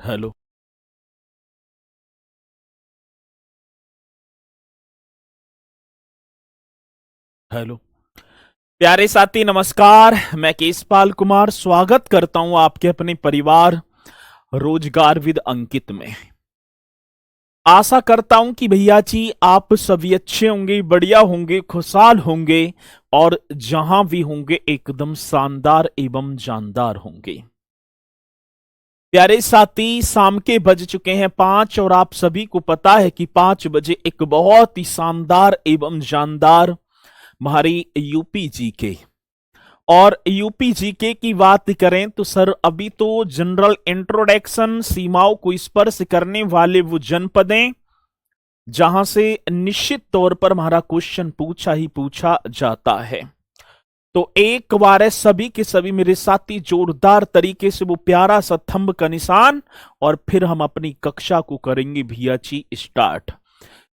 Hello. Hello. प्यारे साथी नमस्कार। मैं केशपाल कुमार स्वागत करता हूं आपके अपने परिवार रोजगार विद अंकित में। आशा करता हूं कि भैया जी आप सभी अच्छे होंगे, बढ़िया होंगे, खुशहाल होंगे और जहां भी होंगे एकदम शानदार एवं जानदार होंगे। प्यारे साथी शाम के बज चुके हैं 5 और आप सभी को पता है कि 5 बजे एक बहुत ही शानदार एवं जानदार हमारी यूपी जीके और यूपी जीके की बात करें तो सर अभी तो जनरल इंट्रोडक्शन सीमाओं को स्पर्श करने वाले वो जनपदें जहां से निश्चित तौर पर हमारा क्वेश्चन पूछा ही पूछा जाता है। तो एक बार है सभी के सभी मेरे साथी जोरदार तरीके से वो प्यारा सा थंब का निशान और फिर हम अपनी कक्षा को करेंगे भैया जी स्टार्ट।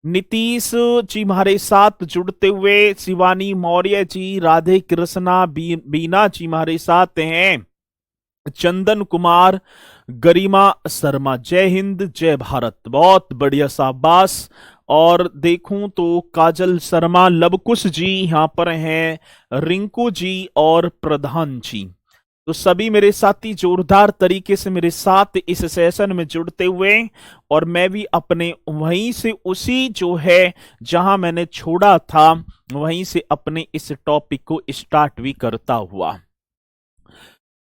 नीतीश जी हमारे साथ जुड़ते हुए, शिवानी मौर्य जी, राधे कृष्णा, बीना जी हमारे साथ हैं, चंदन कुमार, गरिमा शर्मा। जय हिंद जय भारत, बहुत बढ़िया शाबाश। और देखूं तो काजल शर्मा, लवकुश जी यहां पर हैं, रिंकू जी और प्रधान जी। तो सभी मेरे साथी जोरदार तरीके से मेरे साथ इस सेशन में जुड़ते हुए और मैं भी अपने वहीं से उसी जो है जहां मैंने छोड़ा था वहीं से अपने इस टॉपिक को स्टार्ट भी करता हुआ।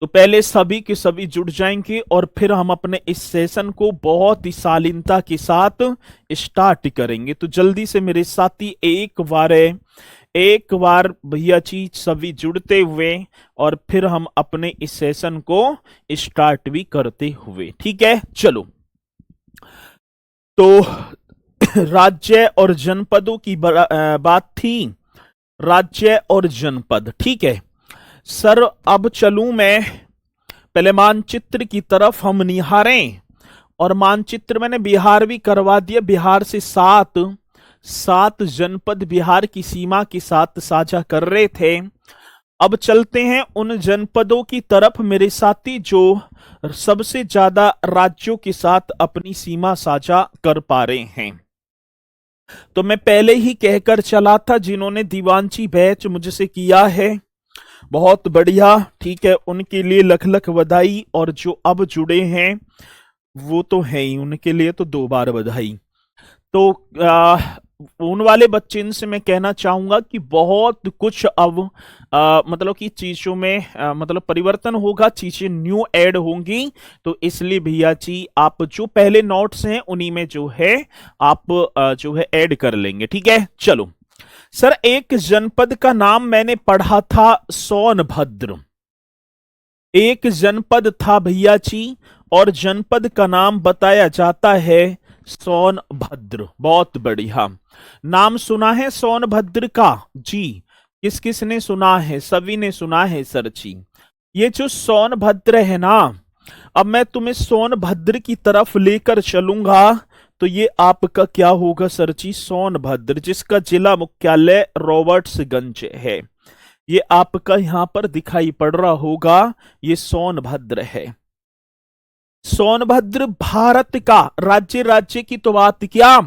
तो पहले सभी के सभी जुड़ जाएंगे और फिर हम अपने इस सेशन को बहुत ही शालीनता के साथ स्टार्ट करेंगे। तो जल्दी से मेरे साथी एक बार भैया जी सभी जुड़ते हुए और फिर हम अपने इस सेशन को स्टार्ट भी करते हुए, ठीक है। चलो, तो राज्य और जनपदों की बात थी, राज्य और जनपद, ठीक है सर। अब चलूं मैं पहले मानचित्र की तरफ हम निहारें और मानचित्र मैंने बिहार भी करवा दिया। बिहार से सात जनपद बिहार की सीमा के साथ साझा कर रहे थे। अब चलते हैं उन जनपदों की तरफ मेरे साथी जो सबसे ज्यादा राज्यों के साथ अपनी सीमा साझा कर पा रहे हैं। तो मैं पहले ही कहकर चला था, जिन्होंने दीवानची बैच मुझसे किया है बहुत बढ़िया, ठीक है, उनके लिए लख लख बधाई। और जो अब जुड़े हैं वो तो है ही, उनके लिए तो 2 बार बधाई। तो उन वाले बच्चे इनसे मैं कहना चाहूंगा कि बहुत कुछ अब मतलब कि चीजों में मतलब परिवर्तन होगा, चीजें न्यू ऐड होंगी। तो इसलिए भैया जी आप जो पहले नोट्स हैं उन्हीं में जो है आप जो है ऐड कर लेंगे, ठीक है। चलो सर, एक जनपद का नाम मैंने पढ़ा था सोनभद्र। एक जनपद था भैया जी और जनपद का नाम बताया जाता है सोनभद्र। बहुत बढ़िया, नाम सुना है सोनभद्र का जी? किस किस ने सुना है? सभी ने सुना है सर जी। ये जो सोनभद्र है ना, अब मैं तुम्हें सोनभद्र की तरफ लेकर चलूंगा। तो ये आपका क्या होगा सर जी? सोनभद्र, जिसका जिला मुख्यालय रॉबर्ट्सगंज है। ये आपका यहां पर दिखाई पड़ रहा होगा, ये सोनभद्र है। सोनभद्र भारत का राज्य की तो बात क्या,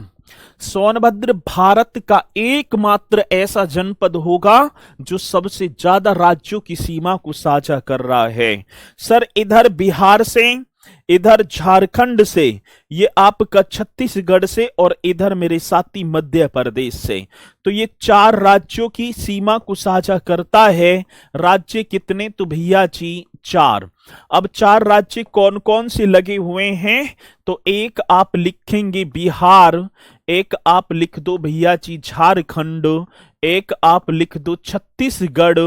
सोनभद्र भारत का एकमात्र ऐसा जनपद होगा जो सबसे ज्यादा राज्यों की सीमा को साझा कर रहा है। सर इधर बिहार से, इधर झारखंड से, ये आपका छत्तीसगढ़ से और इधर मेरे साथी मध्य प्रदेश से। तो ये 4 राज्यों की सीमा को साझा करता है। राज्य कितने? तो भैया जी 4। अब 4 राज्य कौन कौन से लगे हुए हैं? तो एक आप लिखेंगे बिहार, एक आप लिख दो भैया जी झारखंड, एक आप लिख दो छत्तीसगढ़,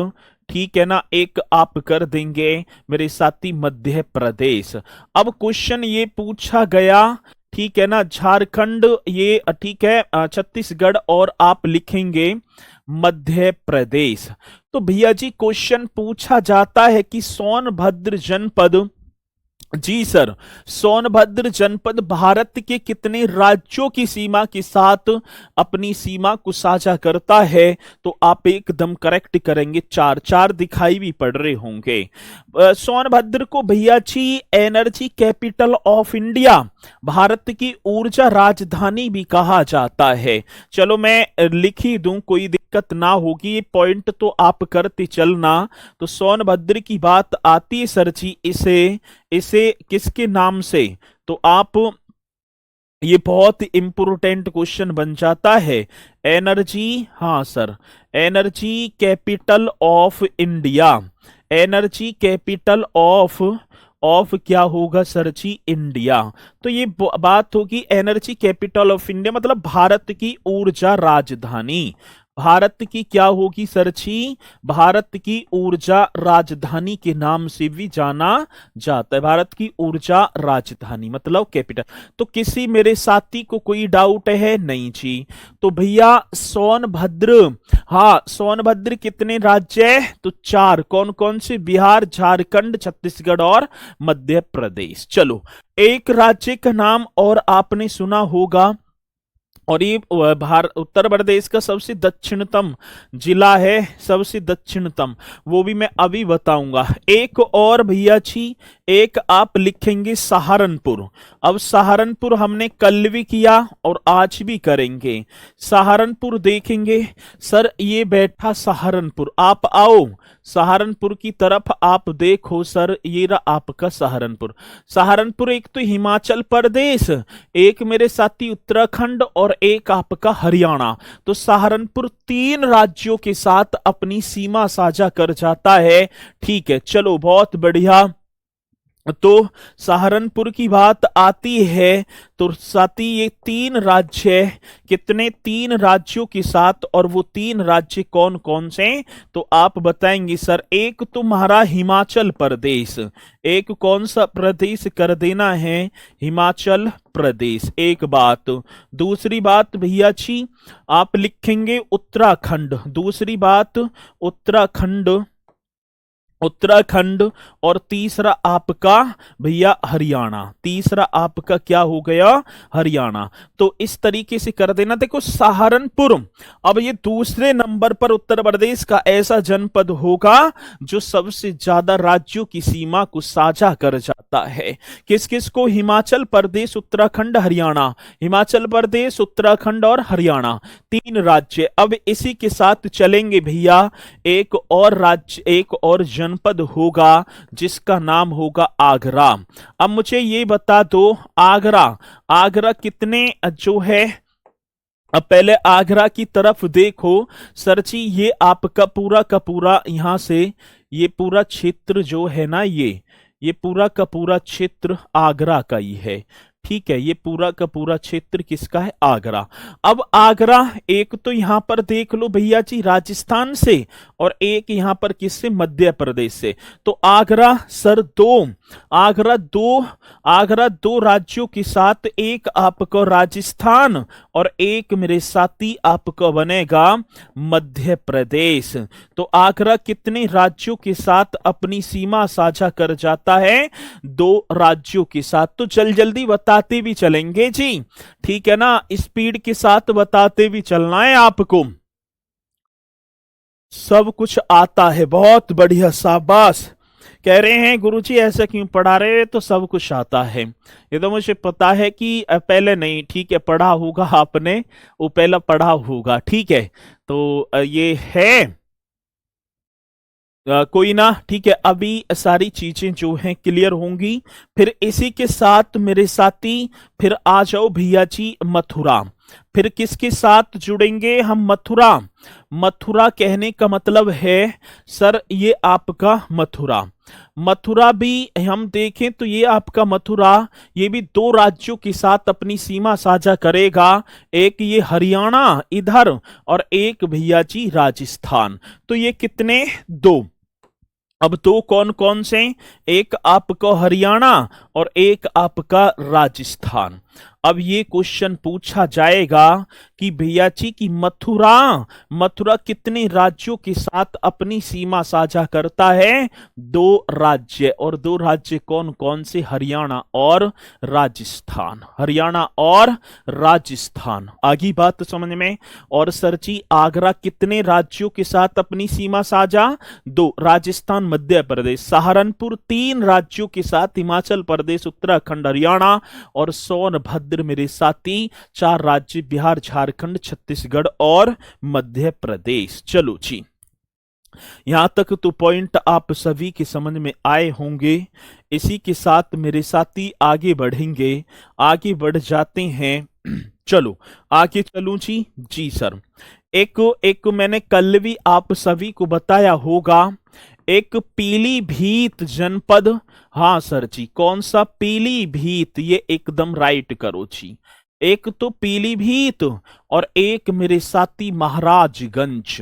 ठीक है ना, एक आप कर देंगे मेरे साथी मध्य प्रदेश। अब क्वेश्चन ये पूछा गया, ठीक है ना, झारखंड ये ठीक है, छत्तीसगढ़ और आप लिखेंगे मध्य प्रदेश। तो भैया जी क्वेश्चन पूछा जाता है कि सोनभद्र जनपद जी सर। सोनभद्र जनपद भारत के कितने राज्यों की सीमा के साथ अपनी सीमा को साझा करता है? तो आप एकदम करेक्ट करेंगे, चार। चार दिखाई भी पड़ रहे होंगे। सोनभद्र को भैया जी energy capital of India, Bharat की ऊर्जा राजधानी भी कहा जाता है। चलो मैं लिख ही दूं, कोई दिक्कत ना होगी, ये पॉइंट तो आप करते चलना। तो सोनभद्र की बात आती है सर जी, इसे इसे किसके नाम से? तो आप, ये बहुत इंपोर्टेंट क्वेश्चन बन जाता है। एनर्जी, हाँ sir, energy capital of India. Energy capital of क्या होगा सर जी? इंडिया। तो ये बात होगी एनर्जी कैपिटल ऑफ इंडिया, मतलब भारत की ऊर्जा राजधानी। भारत की क्या होगी सर जी? भारत की ऊर्जा राजधानी के नाम से भी जाना जाता है। भारत की ऊर्जा राजधानी मतलब कैपिटल। तो किसी मेरे साथी को कोई डाउट है? नहीं जी। तो भैया सोनभद्र, हाँ सोनभद्र कितने राज्य है? तो चार। कौन कौन से? बिहार, झारखंड, छत्तीसगढ़ और मध्य प्रदेश। चलो, एक राज्य का नाम और आपने सुना होगा, और ये उत्तर प्रदेश का सबसे दक्षिणतम जिला है, सबसे दक्षिणतम, वो भी मैं अभी बताऊंगा। एक और भैया जी, एक आप लिखेंगे सहारनपुर। अब सहारनपुर हमने कल भी किया और आज भी करेंगे। सहारनपुर देखेंगे सर, ये बैठा सहारनपुर, आप आओ सहारनपुर की तरफ, आप देखो सर, ये रहा आपका सहारनपुर। सहारनपुर एक तो हिमाचल प्रदेश, एक मेरे साथी उत्तराखंड और एक आपका हरियाणा। तो सहारनपुर तीन राज्यों के साथ अपनी सीमा साझा कर जाता है। ठीक है, चलो बहुत बढ़िया। तो सहारनपुर की बात आती है तो साथी ये तीन राज्य, कितने? तीन राज्यों के साथ, और वो तीन राज्य कौन कौन से? तो आप बताएंगे सर। एक तुम्हारा हिमाचल प्रदेश, एक कौन सा प्रदेश कर देना है? हिमाचल प्रदेश, एक बात। दूसरी बात भैया जी आप लिखेंगे उत्तराखंड, दूसरी बात उत्तराखंड, उत्तराखंड। और तीसरा आपका भैया हरियाणा, तीसरा आपका क्या हो गया? हरियाणा। तो इस तरीके से कर देना। देखो सहारनपुर, अब ये दूसरे नंबर पर उत्तर प्रदेश का ऐसा जनपद होगा जो सबसे ज्यादा राज्यों की सीमा को साझा कर जाता है। किस किस को? हिमाचल प्रदेश, उत्तराखंड, हरियाणा। हिमाचल प्रदेश, उत्तराखंड और हरियाणा, तीन राज्य। अब इसी के साथ चलेंगे भैया, एक और राज्य, एक और जनपद होगा जिसका नाम होगा आगरा। अब मुझे ये बता दो, आगरा, आगरा कितने जो है? अब पहले आगरा की तरफ देखो सर जी, ये आपका पूरा का पूरा यहां से, ये पूरा क्षेत्र जो है ना, ये पूरा का पूरा क्षेत्र आगरा का ही है। ठीक है, ये पूरा का पूरा क्षेत्र किसका है? आगरा। अब आगरा एक तो यहां पर देख लो भैया जी राजस्थान से, और एक यहां पर किससे? मध्य प्रदेश से। तो आगरा सर दो, आगरा दो, आगरा दो राज्यों के साथ, एक आपको राजस्थान और एक मेरे साथी आपका बनेगा मध्य प्रदेश। तो आगरा कितने राज्यों के साथ अपनी सीमा साझा कर जाता है? दो राज्यों के साथ। तो जल्दी बताते भी चलेंगे जी, ठीक है ना, स्पीड के साथ बताते भी चलना है आपको। सब कुछ आता है, बहुत बढ़िया, शाबाश। कह रहे हैं गुरुजी ऐसा क्यों पढ़ा रहे हैं? तो सब कुछ आता है, ये तो मुझे पता है कि पहले नहीं, ठीक है, पढ़ा होगा आपने, वो पहला पढ़ा होगा, ठीक है। तो ये है, कोई ना, ठीक है, अभी सारी चीजें जो हैं क्लियर होंगी। फिर इसी के साथ मेरे साथी, फिर आ जाओ भैया जी मथुरा। फिर किसके साथ जुड़ेंगे हम? मथुरा। मथुरा कहने का मतलब है सर ये आपका मथुरा। मथुरा भी हम देखें तो ये आपका मथुरा, ये भी दो राज्यों के साथ अपनी सीमा साझा करेगा, एक ये हरियाणा इधर और एक भैया जी राजस्थान। तो ये कितने? दो। अब दो कौन कौन से? एक आपका हरियाणा और एक आपका राजस्थान। अब ये क्वेश्चन पूछा जाएगा कि भैया जी की मथुरा मथुरा कितने राज्यों के साथ अपनी सीमा साझा करता है? 2 राज्य। और 2 राज्य कौन कौन से? हरियाणा और राजस्थान। हरियाणा और राजस्थान। आगे बात समझ में। और सर जी आगरा कितने राज्यों के साथ अपनी सीमा साझा? 2। राजस्थान, मध्य प्रदेश। सहारनपुर 3 राज्यों के साथ, हिमाचल प्रदेश, उत्तराखंड, हरियाणा और सोनभद्र मेरे साथी 4 राज्य, बिहार, झारखंड, छत्तीसगढ़ और मध्य प्रदेश। चलो जी, यहां तक तो पॉइंट आप सभी के समझ में आए होंगे। इसी के साथ मेरे साथी आगे बढ़ेंगे। आगे बढ़ जाते हैं। चलो आगे चलूं जी। जी सर, एक मैंने कल भी आप सभी को बताया होगा, एक पीलीभीत जनपद। हाँ सर जी, कौन सा? पीलीभीत। ये एकदम राइट करो जी। एक तो पीलीभीत और एक मेरे साथी महाराजगंज।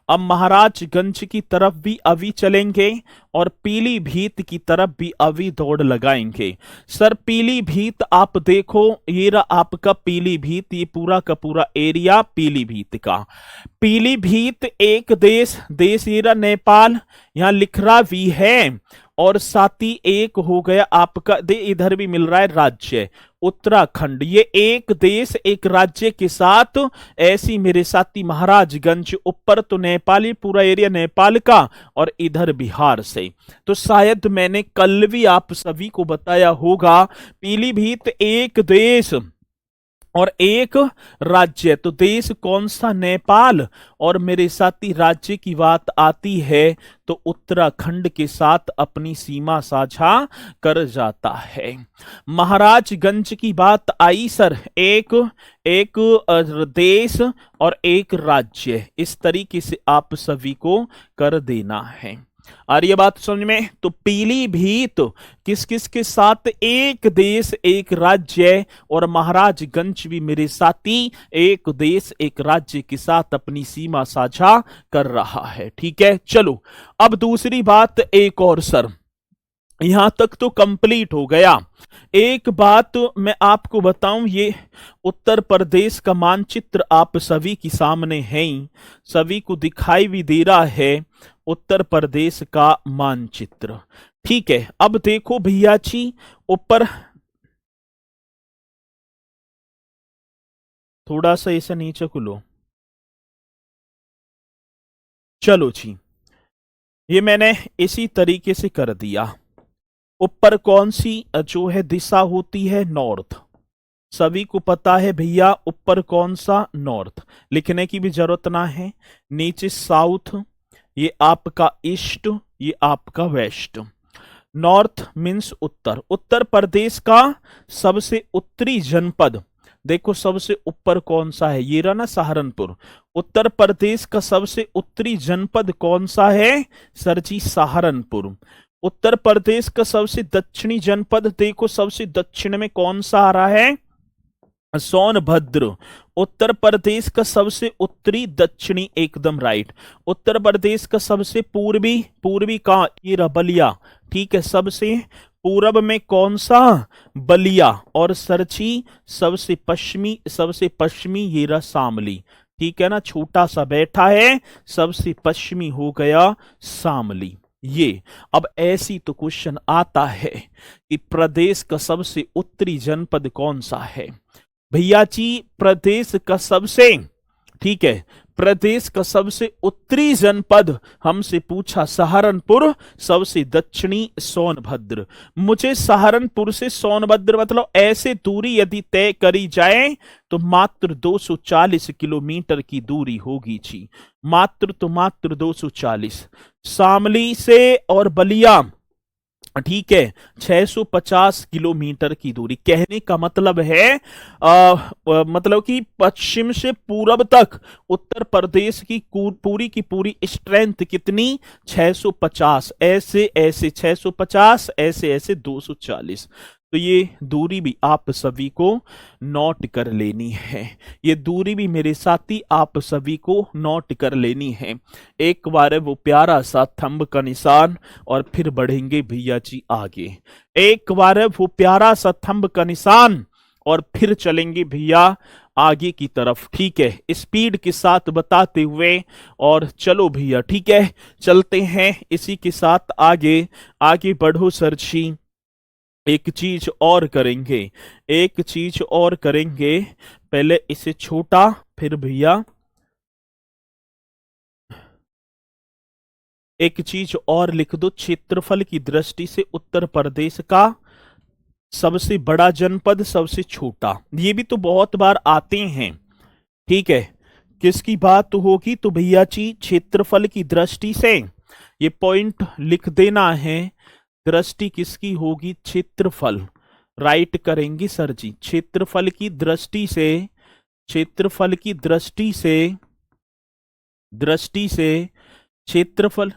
अब महाराजगंज की तरफ भी अभी चलेंगे और पीलीभीत की तरफ भी अभी दौड़ लगाएंगे। सर पीलीभीत आप देखो, ये रहा आपका पीलीभीत, ये पूरा का पूरा एरिया पीलीभीत का। पीलीभीत एक देश ये रहा नेपाल, यहां लिख रहा भी है। और साथ ही एक हो गया आपका इधर भी मिल रहा है राज्य उत्तराखंड। ये एक देश एक राज्य के साथ ऐसी मेरे साथी महाराजगंज, ऊपर तो नेपाली पूरा एरिया नेपाल का और इधर बिहार से। तो शायद मैंने कल भी आप सभी को बताया होगा, पीलीभीत एक देश और एक राज्य। तो देश कौन सा? नेपाल। और मेरे साथी राज्य की बात आती है तो उत्तराखंड के साथ अपनी सीमा साझा कर जाता है। महाराजगंज की बात आई सर, एक देश और एक राज्य, इस तरीके से आप सभी को कर देना है। और ये बात समझ में। तो पीलीभीत किस किस के साथ? एक देश एक राज्य। और महाराजगंज भी मेरे साथी एक देश एक राज्य के साथ अपनी सीमा साझा कर रहा है। ठीक है, चलो अब दूसरी बात एक और सर, यहां तक तो कंप्लीट हो गया। एक बात मैं आपको बताऊं, ये उत्तर प्रदेश का मानचित्र आप सभी के सामने है, सभी को दिखाई भी दे रहा है उत्तर प्रदेश का मानचित्र। ठीक है, अब देखो भैया जी, ऊपर थोड़ा सा ऐसा नीचे को लो। चलो जी, ये मैंने इसी तरीके से कर दिया। ऊपर कौन सी जो है दिशा होती है? नॉर्थ। सभी को पता है भैया, ऊपर कौन सा? नॉर्थ। लिखने की भी जरूरत ना है। नीचे साउथ, ये आपका ईस्ट, ये आपका वेस्ट। नॉर्थ मीन्स उत्तर। उत्तर प्रदेश का सबसे उत्तरी जनपद देखो, सबसे ऊपर कौन सा है? ये रहा ना सहारनपुर। उत्तर प्रदेश का सबसे उत्तरी जनपद कौन सा है? सर जी सहारनपुर। उत्तर प्रदेश का सबसे दक्षिणी जनपद देखो, सबसे दक्षिण में कौन सा आ रहा है? सोनभद्र। उत्तर प्रदेश का सबसे उत्तरी दक्षिणी एकदम राइट। उत्तर प्रदेश का सबसे पूर्वी का ये रहा बलिया। ठीक है, सबसे पूरब में कौन सा? बलिया। और सरची सबसे पश्चिमी ये रहा शामली। ठीक है ना, छोटा सा बैठा है, सबसे पश्चिमी हो गया शामली। ये अब ऐसी तो क्वेश्चन आता है कि प्रदेश का सबसे उत्तरी जनपद कौन सा है? भैया जी प्रदेश का सबसे, ठीक है, प्रदेश का सबसे उत्तरी जनपद हमसे पूछा सहारनपुर, सबसे दक्षिणी सोनभद्र। मुझे सहारनपुर से सोनभद्र मतलब ऐसे दूरी यदि तय करी जाए तो मात्र 240 किलोमीटर की दूरी होगी जी, मात्र 240। शामली से और बलिया ठीक है 650 किलोमीटर की दूरी। कहने का मतलब है मतलब कि पश्चिम से पूरब तक उत्तर प्रदेश की पूरी की पूरी स्ट्रेंथ कितनी? 650। ऐसे 650, ऐसे 240। तो ये दूरी भी आप सभी को नोट कर लेनी है। ये दूरी भी मेरे साथी आप सभी को नोट कर लेनी है। एक बार वो प्यारा सा थंब का निशान और फिर बढ़ेंगे भैया जी आगे। एक बार वो प्यारा सा थंब का निशान और फिर चलेंगे भैया आगे की तरफ। ठीक है, स्पीड के साथ बताते हुए और चलो भैया, ठीक है, चलते हैं इसी के साथ आगे। आगे बढ़ो सर जी। एक चीज और करेंगे, एक चीज और करेंगे। पहले इसे छोटा, फिर भैया एक चीज और लिख दो। क्षेत्रफल की दृष्टि से उत्तर प्रदेश का सबसे बड़ा जनपद, सबसे छोटा। ये भी तो बहुत बार आते हैं। ठीक है, किसकी बात होगी तो भैया जी क्षेत्रफल की दृष्टि से, ये पॉइंट लिख देना है। दृष्टि किसकी होगी? क्षेत्रफल। राइट करेंगे सर जी। क्षेत्रफल की दृष्टि से, क्षेत्रफल की दृष्टि से, दृष्टि से क्षेत्रफल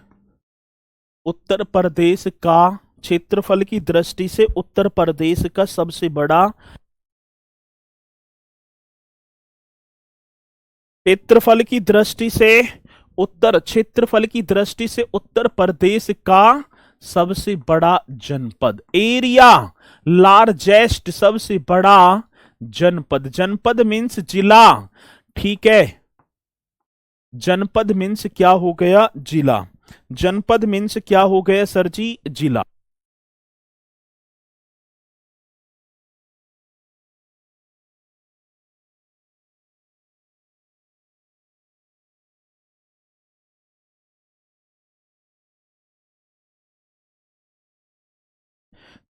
उत्तर प्रदेश का, क्षेत्रफल की दृष्टि से उत्तर प्रदेश का सबसे बड़ा, क्षेत्रफल की दृष्टि से उत्तर, क्षेत्रफल की दृष्टि से उत्तर प्रदेश का सबसे बड़ा जनपद, एरिया लार्जेस्ट, सबसे बड़ा जनपद। जनपद मीन्स जिला। ठीक है, जनपद मीन्स क्या हो गया? जिला। जनपद मीन्स क्या हो गया सर जी? जिला।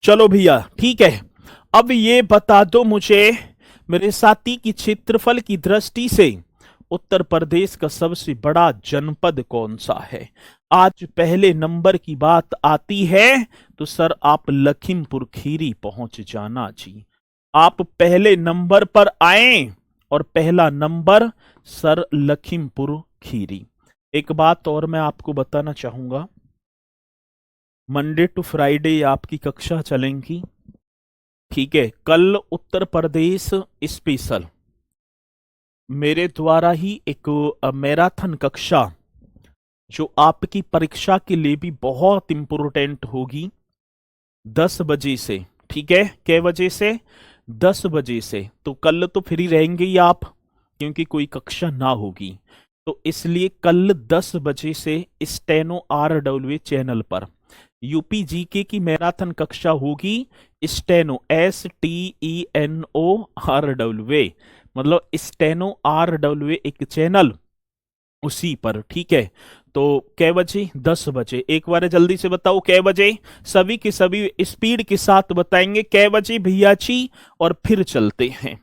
चलो भैया, ठीक है, अब ये बता दो मुझे मेरे साथी की क्षेत्रफल की दृष्टि से उत्तर प्रदेश का सबसे बड़ा जनपद कौन सा है? आज पहले नंबर की बात आती है तो सर आप लखीमपुर खीरी पहुंच जाना जी। आप पहले नंबर पर आए और पहला नंबर सर लखीमपुर खीरी। एक बात और मैं आपको बताना चाहूंगा, मंडे टू फ्राइडे आपकी कक्षा चलेंगी। ठीक है, कल उत्तर प्रदेश स्पेशल मेरे द्वारा ही एक मैराथन कक्षा जो आपकी परीक्षा के लिए भी बहुत इंपोर्टेंट होगी, 10 बजे से। ठीक है, कै बजे से? 10 बजे से। तो कल तो फ्री रहेंगे ही आप, क्योंकि कोई कक्षा ना होगी, तो इसलिए कल 10 बजे से स्टेनो RW चैनल पर यूपी जीके की मैराथन कक्षा होगी। स्टेनो STENO RW, मतलब स्टेनो RW एक चैनल उसी पर। ठीक है, तो कै बजे? 10 बजे। एक बार जल्दी से बताओ कै बजे? सभी के सभी स्पीड के साथ बताएंगे कै बजे भैया जी, और फिर चलते हैं।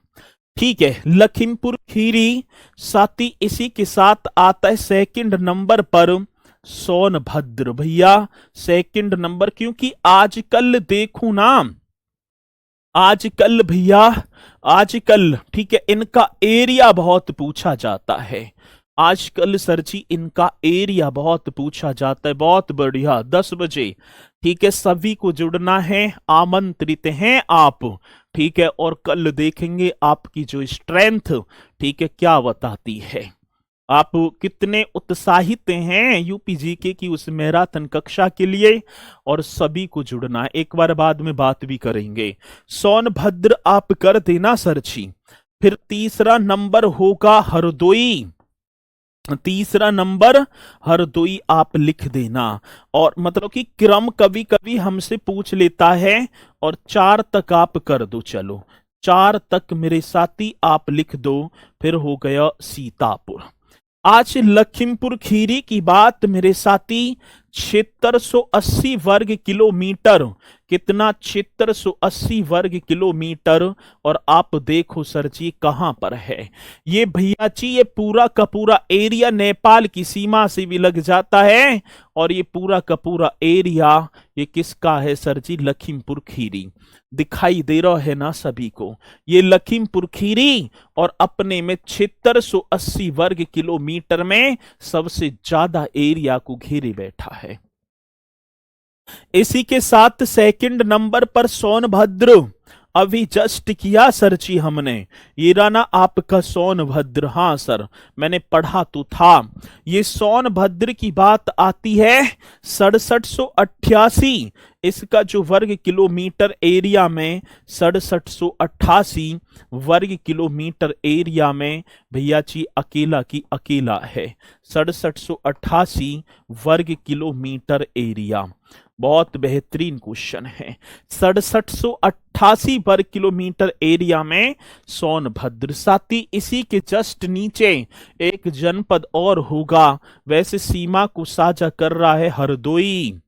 ठीक है, लखीमपुर खीरी। साथी इसी के साथ आता है सेकंड नंबर पर सोनभद्र। भैया सेकंड नंबर, क्योंकि आजकल देखू ना, आजकल भैया, आजकल ठीक है, इनका एरिया बहुत पूछा जाता है। आजकल सर जी इनका एरिया बहुत पूछा जाता है। बहुत बढ़िया, 10 बजे। ठीक है, सभी को जुड़ना है, आमंत्रित हैं आप। ठीक है, और कल देखेंगे आपकी जो स्ट्रेंथ, ठीक है, क्या बताती है। आप कितने उत्साहित हैं यूपी जीके की उस मैराथन कक्षा के लिए, और सभी को जुड़ना है। एक बार बाद में बात भी करेंगे। सोनभद्र आप कर देना सर जी। फिर तीसरा नंबर होगा हरदोई। तीसरा नंबर हरदोई आप लिख देना। और मतलब कि क्रम कभी कभी हमसे पूछ लेता है, और 4 तक आप कर दो। चलो 4 तक मेरे साथी आप लिख दो। फिर हो गया सीतापुर। आज लखीमपुर खीरी की बात मेरे साथी, 7680 वर्ग किलोमीटर। कितना? 7680 वर्ग किलोमीटर। और आप देखो सर जी कहां पर है ये भैया जी? ये पूरा का पूरा एरिया नेपाल की सीमा से भी लग जाता है, और ये पूरा का पूरा एरिया ये किसका है सर जी? लखीमपुर खीरी। दिखाई दे रहा है ना सभी को? ये लखीमपुर खीरी, और अपने में 7680 वर्ग किलोमीटर में सबसे ज्यादा एरिया को घेरे बैठा है। इसी के साथ सेकंड नंबर पर सोनभद्र अभी जस्ट किया सर जी हमने, ये रहा ना आपका सोनभद्र। हाँ सर, मैंने पढ़ा तो था। ये सोनभद्र की बात आती है 6788, इसका जो वर्ग किलोमीटर एरिया में 6788 वर्ग किलोमीटर एरिया में भैया जी अकेला की अकेला है। 6788 वर्ग किलोमीटर एरिया, बहुत बेहतरीन क्वेश्चन है। 6788 वर्ग किलोमीटर एरिया में सोनभद्र। साथ ही इसी के जस्ट नीचे एक जनपद और होगा, वैसे सीमा को साझा कर रहा है हरदोई,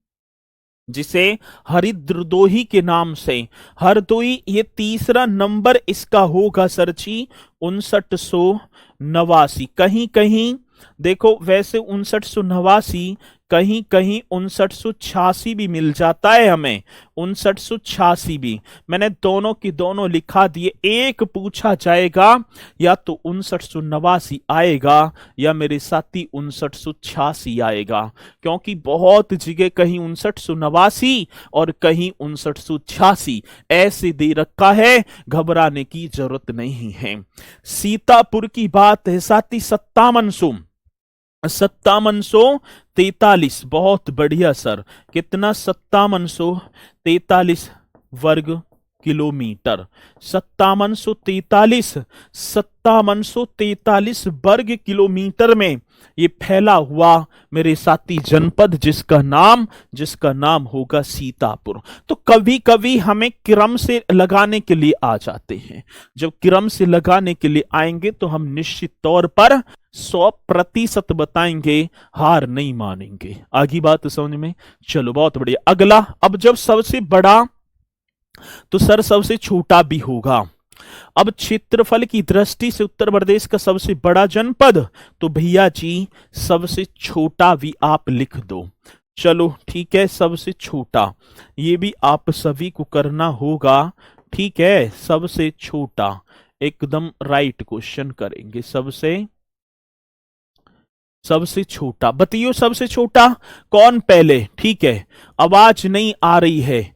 जिसे हरिद्रदोही के नाम से। हरदोई ये तीसरा नंबर इसका होगा सर जी 5989। कहीं कहीं देखो वैसे 5989, कहीं कहीं 5986 भी मिल जाता है हमें, 5986 भी। मैंने दोनों की दोनों लिखा दिए। एक पूछा जाएगा या तो 5989 आएगा या मेरे साथी 5986 आएगा, क्योंकि बहुत जगह कहीं 5989 और कहीं 5986 ऐसे दे रखा है, घबराने की जरूरत नहीं है। सीतापुर की बात है साथी 5743, बहुत बढ़िया सर। कितना? 5743 वर्ग किलोमीटर। 5743 वर्ग किलोमीटर में ये फैला हुआ मेरे साथी जनपद, जिसका नाम होगा सीतापुर। तो कभी कभी हमें क्रम से लगाने के लिए आ जाते हैं। जब क्रम से लगाने के लिए आएंगे तो हम निश्चित तौर पर 100% बताएंगे, हार नहीं मानेंगे। आगे बात समझ में? चलो बहुत बढ़िया। अगला, अब जब सबसे बड़ा तो सर सबसे छोटा भी होगा। अब क्षेत्रफल की दृष्टि से उत्तर प्रदेश का सबसे बड़ा जनपद, तो भैया जी सबसे छोटा भी आप लिख दो। चलो ठीक है, सबसे छोटा ये भी आप सभी को करना होगा। ठीक है, सबसे छोटा एकदम राइट क्वेश्चन करेंगे। सबसे छोटा बताइयो, सबसे छोटा कौन पहले? ठीक है, आवाज नहीं आ रही है,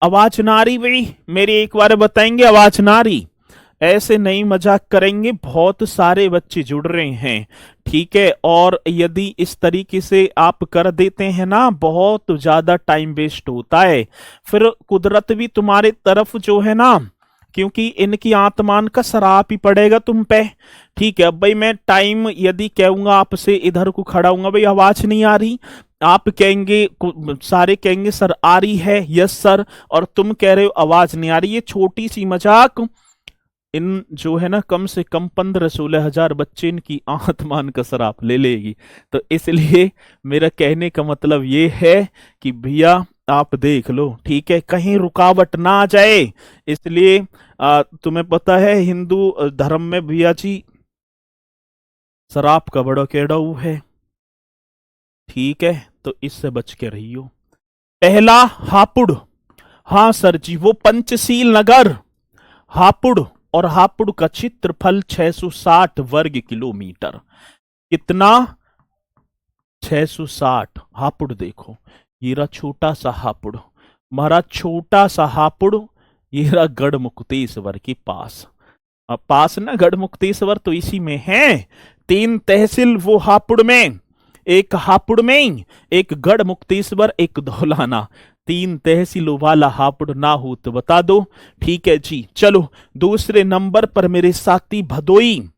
आवाज ना आ रही भाई मेरी, एक बार बताएंगे आवाज ना आ रही? ऐसे नहीं मजाक करेंगे, बहुत सारे बच्चे जुड़ रहे हैं। ठीक है, और यदि इस तरीके से आप कर देते हैं ना, बहुत ज्यादा टाइम वेस्ट होता है, फिर कुदरत भी तुम्हारे तरफ जो है ना, क्योंकि इनकी आत्मान का शराप ही पड़ेगा तुम पे। ठीक है, अब भाई मैं टाइम यदि कहूंगा आपसे, इधर को खड़ा हूंगा, भाई आवाज नहीं आ रही, आप कहेंगे, सारे कहेंगे सर आ रही है, यस सर, और तुम कह रहे हो आवाज नहीं आ रही। ये छोटी सी मजाक इन जो है ना कम से कम 15-16 हजार बच्चे इनकी आत्मान का शराप ले लेगी। तो इसलिए मेरा कहने का मतलब ये है कि भैया आप देख लो, ठीक है, कहीं रुकावट ना आ जाए। इसलिए तुम्हें पता है हिंदू धर्म में भैया जी शराब का बड़ा केड़ाऊ है। ठीक है, तो इससे बच के रहियो। पहला हापुड़, हाँ सर जी, वो पंचशील नगर हापुड़, और हापुड़ का क्षेत्रफल 660 वर्ग किलोमीटर। कितना? 660। हापुड़ देखो, ये रहा छोटा सा हापुड़, हमारा छोटा सा हापुड़, ये रहा गढ़मुक्तेश्वर के पास। अब पास ना गढ़मुक्तेश्वर तो इसी में है। 3 तहसील वो हापुड़ में, एक हापुड़ में, एक गढ़मुक्तेश्वर, एक धौलाना। 3 तहसीलों वाला हापुड़ ना हो तो बता दो। ठीक है जी, चलो दूसरे नंबर पर मेरे साथी भदोई।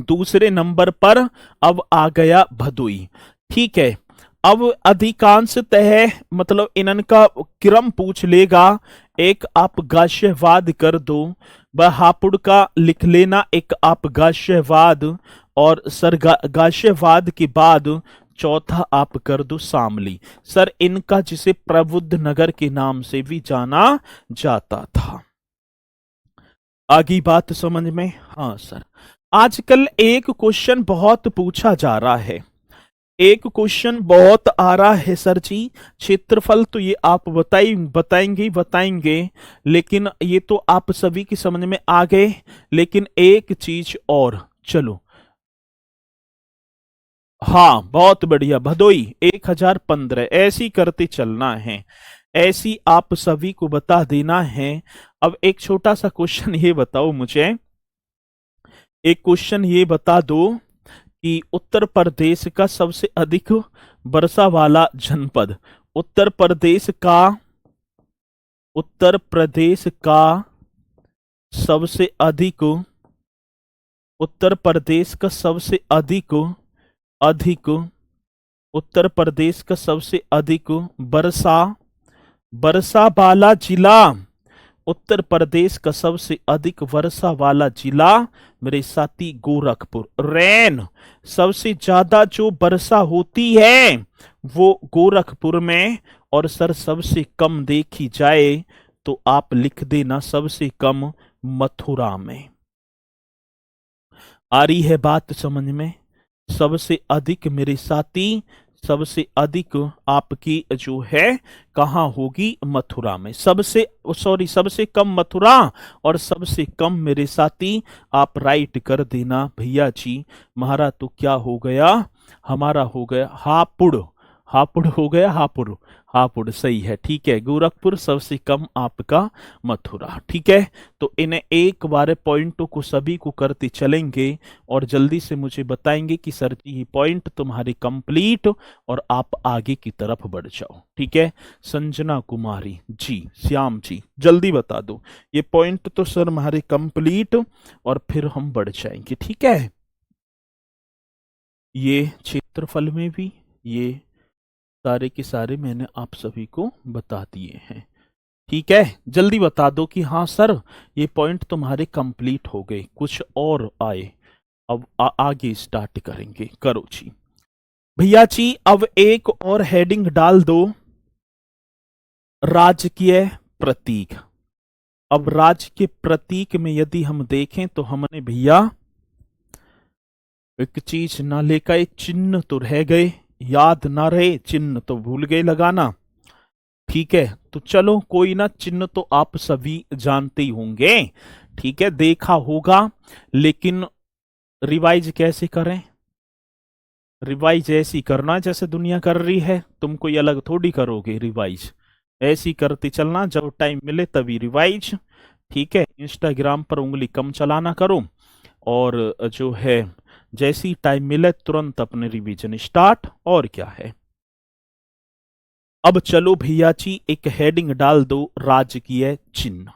दूसरे नंबर पर अब आ गया भदोई। ठीक है, अब अधिकांशतः मतलब इनका क्रम पूछ लेगा। एक आप गाश्यवाद कर दो, वह हापुड़ का लिख लेना, एक आप गाश्यवाद, और सर गाश्यवाद के बाद चौथा आप कर दो शामली। सर इनका जिसे प्रबुद्ध नगर के नाम से भी जाना जाता था। आगे बात समझ में? हाँ सर, आजकल एक क्वेश्चन बहुत पूछा जा रहा है, एक क्वेश्चन बहुत आ रहा है सर जी, क्षेत्रफल तो ये आप बताएंगे, लेकिन ये तो आप सभी की समझ में आ गए। लेकिन एक चीज और, चलो हाँ बहुत बढ़िया, भदोई 1015, ऐसी करते चलना है। ऐसी आप सभी को बता देना है। अब एक छोटा सा क्वेश्चन ये बताओ मुझे, एक क्वेश्चन ये बता दो कि उत्तर प्रदेश का सबसे अधिक वर्षा वाला जनपद, उत्तर प्रदेश का, उत्तर प्रदेश का सबसे अधिक, उत्तर प्रदेश का सबसे अधिक, अधिक, उत्तर प्रदेश का सबसे अधिक वर्षा, वर्षा वाला जिला, उत्तर प्रदेश का सबसे अधिक वर्षा वाला जिला मेरे साथी गोरखपुर। रेन, सबसे ज्यादा जो वर्षा होती है वो गोरखपुर में, और सर सबसे कम देखी जाए तो आप लिख देना सबसे कम मथुरा में। आ रही है बात समझ में? सबसे अधिक मेरे साथी, सबसे अधिक आपकी जो है कहाँ होगी? मथुरा में। सबसे सॉरी सबसे कम मथुरा और सबसे कम मेरे साथी आप राइट कर देना भैया जी। हमारा तो क्या हो गया? हमारा हो गया हापुड़, हापुड़ हो गया, हापुड़, हापुड़ सही है, ठीक है। गोरखपुर सबसे कम आपका मथुरा, ठीक है। तो इन्हें एक बार पॉइंटों को सभी को करते चलेंगे और जल्दी से मुझे बताएंगे कि सर ये पॉइंट तुम्हारे कंप्लीट और आप आगे की तरफ बढ़ जाओ, ठीक है। संजना कुमारी जी, श्याम जी जल्दी बता दो ये पॉइंट तो सर हमारे कंप्लीट और फिर हम बढ़ जाएंगे, ठीक है। ये क्षेत्रफल में भी ये सारे के सारे मैंने आप सभी को बता दिए हैं, ठीक है। जल्दी बता दो कि हाँ सर ये पॉइंट तुम्हारे कंप्लीट हो गए, कुछ और आए। अब आगे स्टार्ट करेंगे, करो जी भैया जी। अब एक और हेडिंग डाल दो, राजकीय प्रतीक। अब राज्य के प्रतीक में यदि हम देखें तो हमने भैया एक चीज ना लेकर, एक चिन्ह तो रह गए, याद ना रहे, चिन्ह तो भूल गए लगाना, ठीक है। तो चलो कोई ना, चिन्ह तो आप सभी जानते ही होंगे, ठीक है, देखा होगा। लेकिन रिवाइज कैसे करें? रिवाइज ऐसी करना जैसे दुनिया कर रही है, तुम कोई अलग थोड़ी करोगे रिवाइज, ऐसी करते चलना, जब टाइम मिले तभी रिवाइज, ठीक है। इंस्टाग्राम पर उंगली कम चलाना करो और जो है जैसी टाइम मिले तुरंत अपने रिवीजन स्टार्ट, और क्या है। अब चलो भैया जी एक हेडिंग डाल दो, राजकीय चिन्ह।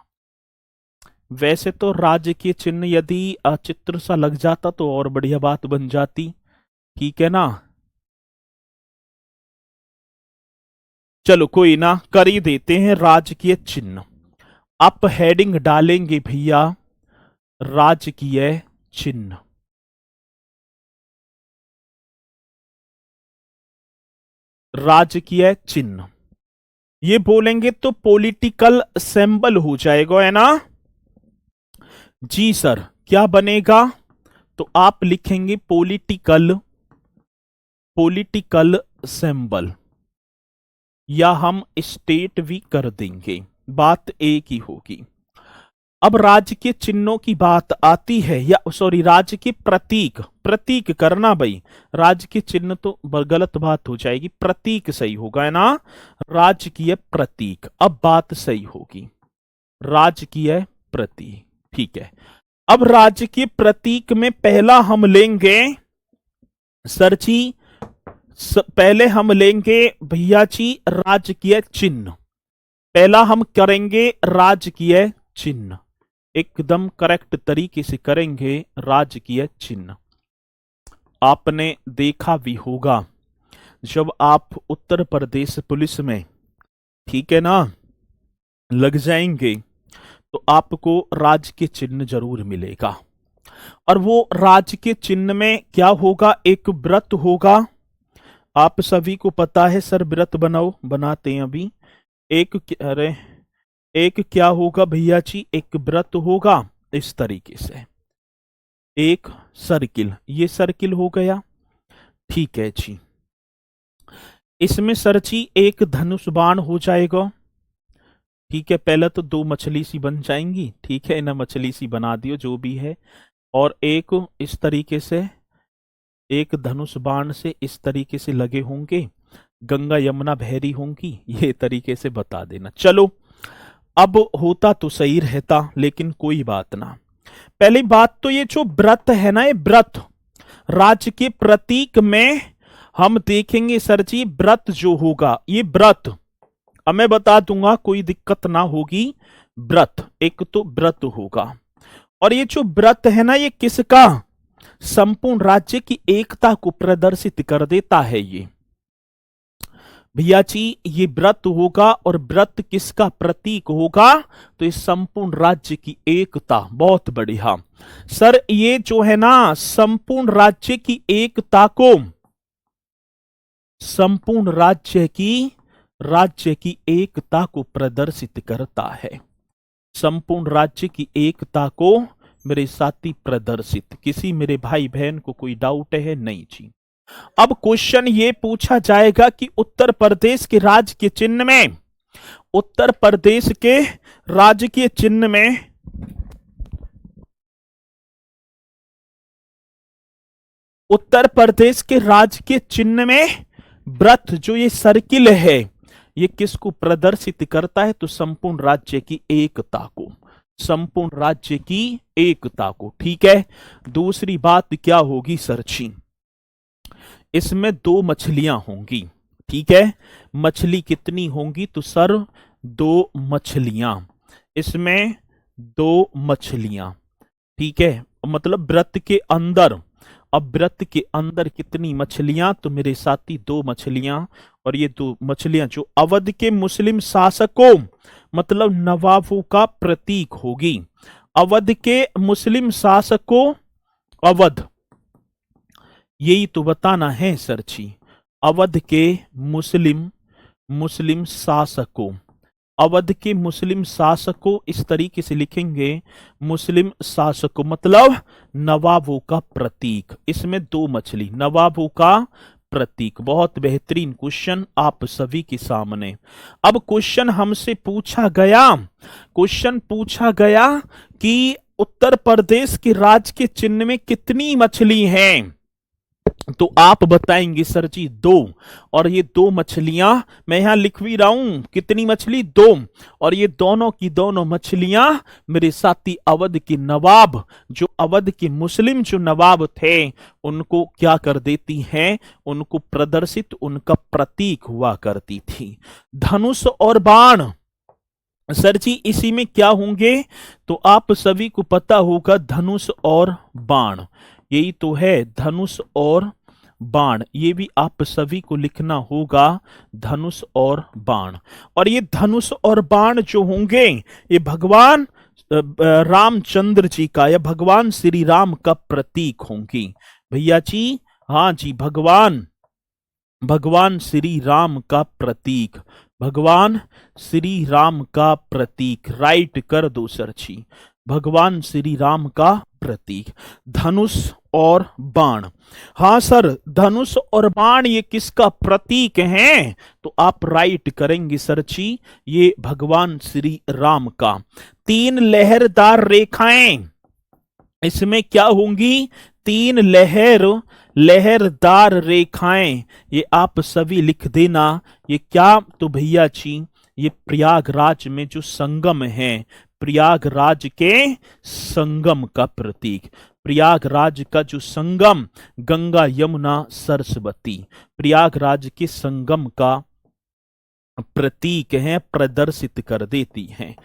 वैसे तो राजकीय चिन्ह यदि चित्र सा लग जाता तो और बढ़िया बात बन जाती, ठीक है ना। चलो कोई ना, कर ही देते हैं राजकीय चिन्ह। आप हेडिंग डालेंगे भैया राजकीय चिन्ह, राजकीय चिन्ह ये बोलेंगे तो पॉलिटिकल सिंबल हो जाएगा, है ना जी सर। क्या बनेगा? तो आप लिखेंगे पॉलिटिकल, पॉलिटिकल सिंबल, या हम स्टेट भी कर देंगे, बात एक ही होगी। अब राज्य के चिन्हों की बात आती है, या सॉरी राज्य के प्रतीक, प्रतीक करना भाई, राज्य के चिन्ह तो गलत बात हो जाएगी, प्रतीक सही होगा, है ना। राजकीय प्रतीक, अब बात सही होगी, राजकीय प्रतीक, ठीक है। अब राज्य के प्रतीक में पहला हम लेंगे सर जी, पहले हम लेंगे भैया जी राजकीय चिन्ह, पहला हम करेंगे राजकीय चिन्ह, एकदम करेक्ट तरीके से करेंगे राजकीय चिन्ह। आपने देखा भी होगा जब आप उत्तर प्रदेश पुलिस में, ठीक है ना, लग जाएंगे तो आपको राज्य के चिन्ह जरूर मिलेगा। और वो राज्य के चिन्ह में क्या होगा? एक व्रत होगा, आप सभी को पता है सर, व्रत बनाओ, बनाते हैं अभी। एक अरे एक क्या होगा भैया जी? एक व्रत होगा इस तरीके से, एक सर्किल, ये सर्किल हो गया, ठीक है जी। इसमें सर जी एक धनुष बाण हो जाएगा, ठीक है। पहले तो दो मछली सी बन जाएंगी, ठीक है, इन्हें मछली सी बना दियो जो भी है, और एक इस तरीके से, एक धनुष बाण से इस तरीके से लगे होंगे, गंगा यमुना बहरी होंगी, ये तरीके से बता देना। चलो, अब होता तो सही रहता, लेकिन कोई बात ना। पहली बात तो ये जो व्रत है ना, ये व्रत राज्य के प्रतीक में हम देखेंगे सर जी। व्रत जो होगा, ये व्रत अब मैं बता दूंगा, कोई दिक्कत ना होगी। व्रत एक तो व्रत होगा, और ये जो व्रत है ना, ये किसका? संपूर्ण राज्य की एकता को प्रदर्शित कर देता है। ये भैया जी, ये व्रत होगा, और व्रत किसका प्रतीक होगा? तो ये संपूर्ण राज्य की एकता। बहुत बढ़िया सर, ये जो है ना, संपूर्ण राज्य की एकता को, संपूर्ण राज्य की एकता को प्रदर्शित करता है। संपूर्ण राज्य की एकता को मेरे साथी प्रदर्शित। किसी मेरे भाई बहन को कोई डाउट है? नहीं जी। अब क्वेश्चन ये पूछा जाएगा कि उत्तर प्रदेश के राज्य के चिन्ह में, उत्तर प्रदेश के राजकीय चिन्ह में, उत्तर प्रदेश के राजकीय चिन्ह में व्रत जो ये सर्किल है, ये किसको प्रदर्शित करता है? तो संपूर्ण राज्य की एकता को, संपूर्ण राज्य की एकता को। ठीक है। दूसरी बात क्या होगी सर जी? इसमें दो मछलियां होंगी। ठीक है। मछली कितनी होंगी? तो सर दो मछलियां, इसमें दो मछलियां। ठीक है, मतलब व्रत के अंदर। अब व्रत के अंदर कितनी मछलियां? तो मेरे साथी दो मछलियां। और ये दो मछलियां जो अवध के मुस्लिम शासकों, मतलब नवाबों का प्रतीक होगी। अवध के मुस्लिम शासकों, अवध, यही तो बताना है सर जी। अवध के मुस्लिम शासकों, अवध के मुस्लिम शासकों, इस तरीके से लिखेंगे, मुस्लिम शासकों मतलब नवाबों का प्रतीक। इसमें दो मछली, नवाबों का प्रतीक। बहुत बेहतरीन क्वेश्चन आप सभी के सामने। अब क्वेश्चन हमसे पूछा गया, क्वेश्चन पूछा गया कि उत्तर प्रदेश के राज्य के चिन्ह में कितनी मछली हैं? तो आप बताएंगे सर जी दो। और ये दो मछलियां मैं यहां लिख भी रहा हूं, कितनी मछली? दो। और ये दोनों की दोनों मछलियां मेरे साथी अवध के नवाब, जो अवध के मुस्लिम जो नवाब थे, उनको क्या कर देती हैं? उनको प्रदर्शित, उनका प्रतीक हुआ करती थी। धनुष और बाण सर जी इसी में क्या होंगे? तो आप सभी को पता होगा, धनुष और बाण, यही तो है, धनुष और बाण। ये भी आप सभी को लिखना होगा, धनुष और बाण। और ये धनुष और बाण जो होंगे, ये भगवान रामचंद्र जी का, या भगवान श्री राम का प्रतीक होंगी। भैया जी, हाँ जी, भगवान श्री राम का प्रतीक, भगवान श्री राम का प्रतीक। राइट कर दो सर जी, भगवान श्री राम का प्रतीक। धनुष और बाण, हाँ सर, धनुष और बाण ये किसका प्रतीक हैं? तो आप राइट करेंगे सर जी, ये भगवान श्री राम का। तीन लहरदार रेखाएं, इसमें क्या होंगी? तीन लहरदार रेखाएं, ये आप सभी लिख देना। ये क्या? तो भैया जी, ये प्रयागराज में जो संगम है, प्रयागराज के संगम का प्रतीक। प्रयागराज का जो संगम, गंगा यमुना सरस्वती, प्रयागराज के संगम का प्रतीक है, प्रदर्शित कर देती हैं।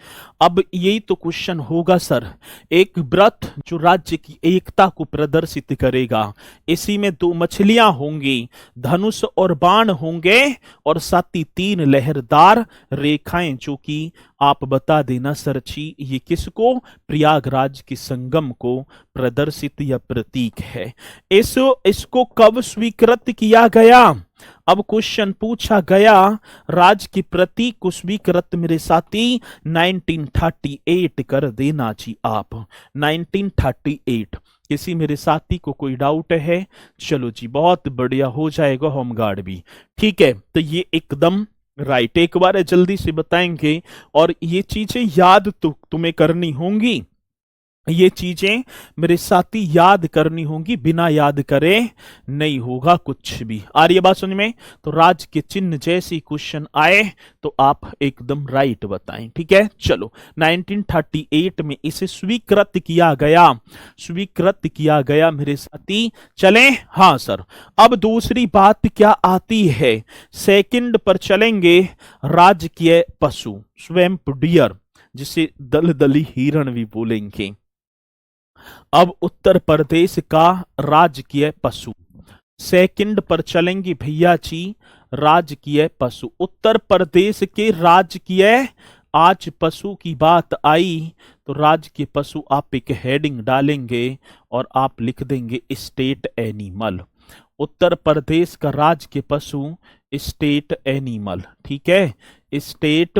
अब यही तो क्वेश्चन होगा सर, एक व्रत जो राज्य की एकता को प्रदर्शित करेगा, इसी में दो मछलियां होंगी, धनुष और बाण होंगे, और साथ ही तीन लहरदार रेखाएं, जो कि आप बता देना सर जी, ये किसको? प्रयागराज के संगम को प्रदर्शित या प्रतीक है। इसको कब स्वीकृत किया गया? अब क्वेश्चन पूछा गया, राज के प्रतीक को स्वीकृत मेरे साथी 1938 कर देना जी आप, 1938। किसी मेरे साथी को कोई डाउट है? चलो जी, बहुत बढ़िया, हो जाएगा होमगार्ड भी। ठीक है, तो ये एकदम राइट। एक बार जल्दी से बताएंगे, और ये चीजें याद तो तुम्हें करनी होंगी। ये चीजें मेरे साथी याद करनी होंगी, बिना याद करे नहीं होगा कुछ भी। आ रही है बात समझ में? तो राज के चिन्ह जैसे क्वेश्चन आए तो आप एकदम राइट बताएं, ठीक है। चलो 1938 में इसे स्वीकृत किया गया, स्वीकृत किया गया मेरे साथी। चलें, हाँ सर। अब दूसरी बात क्या आती है, सेकंड पर चलेंगे। राजकीय पशु स्वैम्प डियर, जिसे दलदली हिरण भी बोलेंगे। अब उत्तर प्रदेश का राजकीय पशु, सेकंड पर चलेंगे भैया जी। राजकीय पशु उत्तर प्रदेश के राजकीय, आज पशु की बात आई तो राजकीय पशु आप एक हेडिंग डालेंगे और आप लिख देंगे स्टेट एनिमल। उत्तर प्रदेश का राजकीय पशु स्टेट एनिमल, ठीक है, स्टेट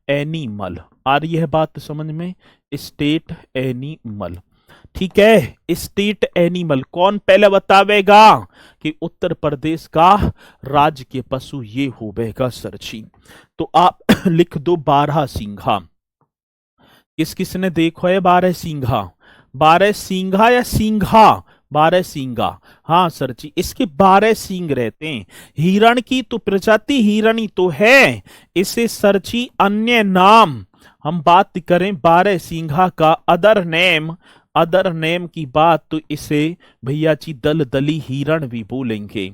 एनिमल। आ रही है बात समझ में? स्टेट एनिमल, ठीक है, स्टेट एनिमल। कौन पहले बतावेगा कि उत्तर प्रदेश का राज्य पशु ये होवेगा सर जी? तो आप लिख दो 12 सिंघा। किस किसने देखो है 12 सिंघा? 12 सिंघा या सिंघा? 12 सिंघा, हाँ सर जी, इसके 12 सींग रहते हैं। हिरण की तो प्रजाति हिरणी तो है, इसे सर जी अन्य नाम हम बात करें 12 सिंघा का अदर नेम, अदर नेम की बात तो इसे भैया जी दलदली हिरण भी बोलेंगे।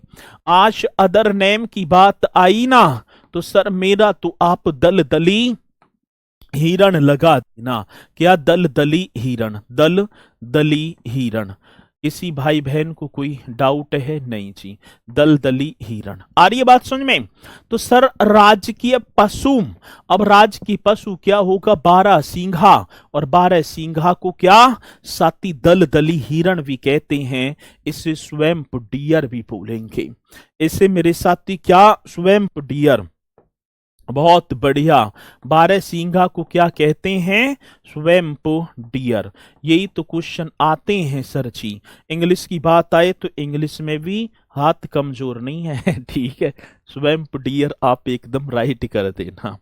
आज अदर नेम की बात आई ना तो सर मेरा तो आप दलदली हिरण लगा देना। क्या दलदली हिरण, दलदली हिरण। किसी भाई बहन को कोई डाउट है? नहीं जी, दलदली हिरण। आ रही है बात समझ में? तो सर राजकीय पशु, अब राजकीय पशु क्या होगा? 12 सिंघा, और 12 सिंघा को क्या साथी दलदली हिरण भी कहते हैं, इसे स्वैम्प डियर भी बोलेंगे। इसे मेरे साथी क्या स्वैम्प डियर, बहुत बढ़िया। 12 सिंघा को क्या कहते हैं? Swamp dear. यही तो क्वेश्चन आते हैं सर जी। इंग्लिश की बात आए तो इंग्लिश में भी हाथ कमजोर नहीं है ठीक है, स्वैम्प डियर आप एकदम राइट कर देना।